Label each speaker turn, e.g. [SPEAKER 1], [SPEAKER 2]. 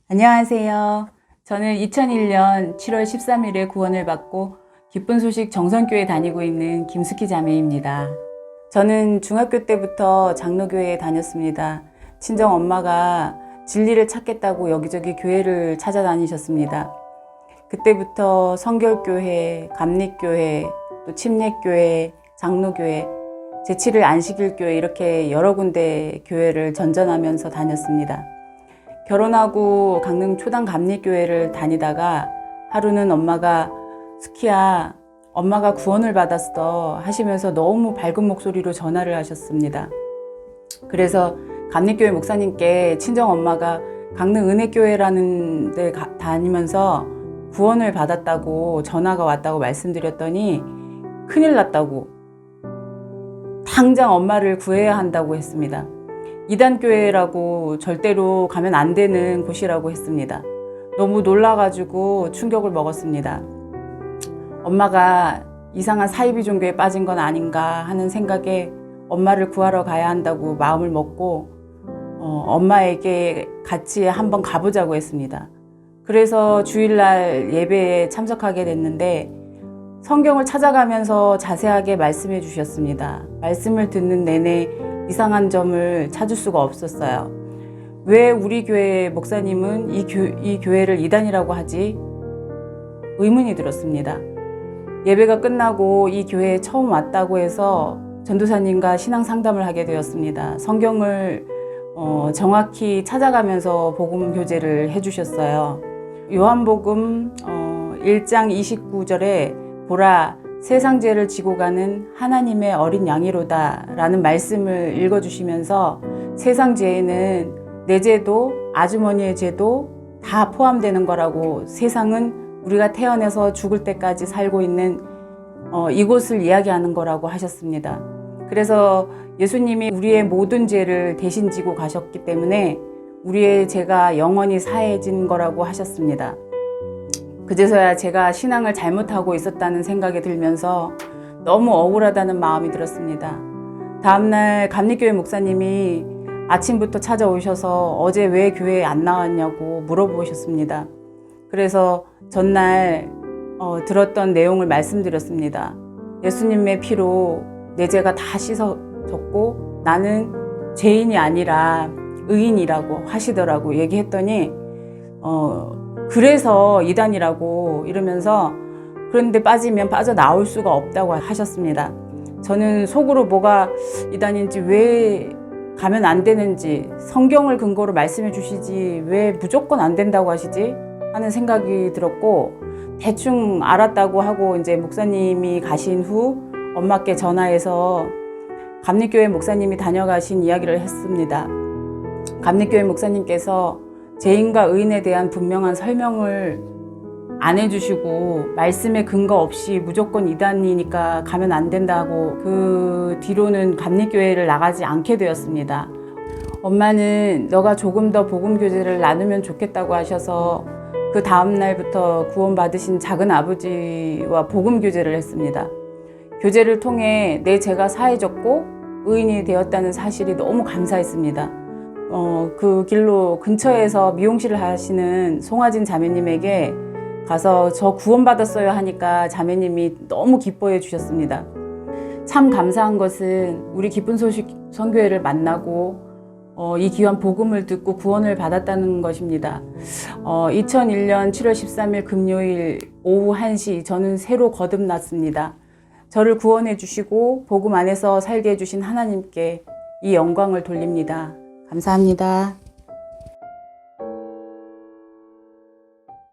[SPEAKER 1] 안녕하세요. 저는 2001년 7월 13일에 구원을 받고 기쁜 소식 정선교회 다니고 있는 김숙희 자매입니다. 저는 중학교 때부터 장로교회에 다녔습니다. 친정 엄마가 진리를 찾겠다고 여기저기 교회를 찾아다니셨습니다. 그때부터 성결교회, 감리교회, 또 침례교회, 장로교회, 제7일 안식일교회 이렇게 여러 군데 교회를 전전하면서 다녔습니다. 결혼하고 강릉 초당 감리교회를 다니다가 하루는 엄마가 스키야, 엄마가 구원을 받았어 하시면서 너무 밝은 목소리로 전화를 하셨습니다. 그래서 감리교회 목사님께 친정 엄마가 강릉 은혜교회라는 데 다니면서 구원을 받았다고 전화가 왔다고 말씀드렸더니 큰일 났다고, 당장 엄마를 구해야 한다고 했습니다. 이단교회라고 절대로 가면 안 되는 곳이라고 했습니다. 너무 놀라가지고 충격을 먹었습니다. 엄마가 이상한 사이비 종교에 빠진 건 아닌가 하는 생각에 엄마를 구하러 가야 한다고 마음을 먹고 엄마에게 같이 한번 가보자고 했습니다. 그래서 주일날 예배에 참석하게 됐는데 성경을 찾아가면서 자세하게 말씀해 주셨습니다. 말씀을 듣는 내내 이상한 점을 찾을 수가 없었어요. 왜 우리 교회 목사님은 이 교회를 이단이라고 하지? 의문이 들었습니다. 예배가 끝나고 이 교회에 처음 왔다고 해서 전도사님과 신앙 상담을 하게 되었습니다. 성경을 정확히 찾아가면서 복음 교제를 해주셨어요. 요한복음 1장 29절에 보라, 세상 죄를 지고 가는 하나님의 어린 양이로다 라는 말씀을 읽어주시면서 세상 죄에는 내 죄도 아주머니의 죄도 다 포함되는 거라고, 세상은 우리가 태어나서 죽을 때까지 살고 있는 이곳을 이야기하는 거라고 하셨습니다. 그래서 예수님이 우리의 모든 죄를 대신 지고 가셨기 때문에 우리의 죄가 영원히 사해진 거라고 하셨습니다. 그제서야 제가 신앙을 잘못하고 있었다는 생각이 들면서 너무 억울하다는 마음이 들었습니다. 다음날 감리교회 목사님이 아침부터 찾아오셔서 어제 왜 교회에 안 나왔냐고 물어보셨습니다. 그래서 전날 들었던 내용을 말씀드렸습니다. 예수님의 피로 내 죄가 다 씻어졌고 나는 죄인이 아니라 의인이라고 하시더라고 얘기했더니 그래서 이단이라고 이러면서, 그런데 빠지면 빠져나올 수가 없다고 하셨습니다. 저는 속으로 뭐가 이단인지, 왜 가면 안 되는지, 성경을 근거로 말씀해 주시지 왜 무조건 안 된다고 하시지 하는 생각이 들었고, 대충 알았다고 하고 이제 목사님이 가신 후 엄마께 전화해서 감리교회 목사님이 다녀가신 이야기를 했습니다. 감리교회 목사님께서 죄인과 의인에 대한 분명한 설명을 안 해주시고 말씀에 근거 없이 무조건 이단이니까 가면 안 된다고, 그 뒤로는 감리교회를 나가지 않게 되었습니다. 엄마는 너가 조금 더 복음 교제를 나누면 좋겠다고 하셔서 그 다음 날부터 구원받으신 작은 아버지와 복음 교제를 했습니다. 교제를 통해 내 죄가 사해졌고 의인이 되었다는 사실이 너무 감사했습니다. 그 길로 근처에서 미용실을 하시는 송하진 자매님에게 가서 저 구원받았어요 하니까 자매님이 너무 기뻐해 주셨습니다. 참 감사한 것은 우리 기쁜 소식 선교회를 만나고 이 귀한 복음을 듣고 구원을 받았다는 것입니다. 2001년 7월 13일 금요일 오후 1시 저는 새로 거듭났습니다. 저를 구원해 주시고 복음 안에서 살게 해주신 하나님께 이 영광을 돌립니다. 감사합니다.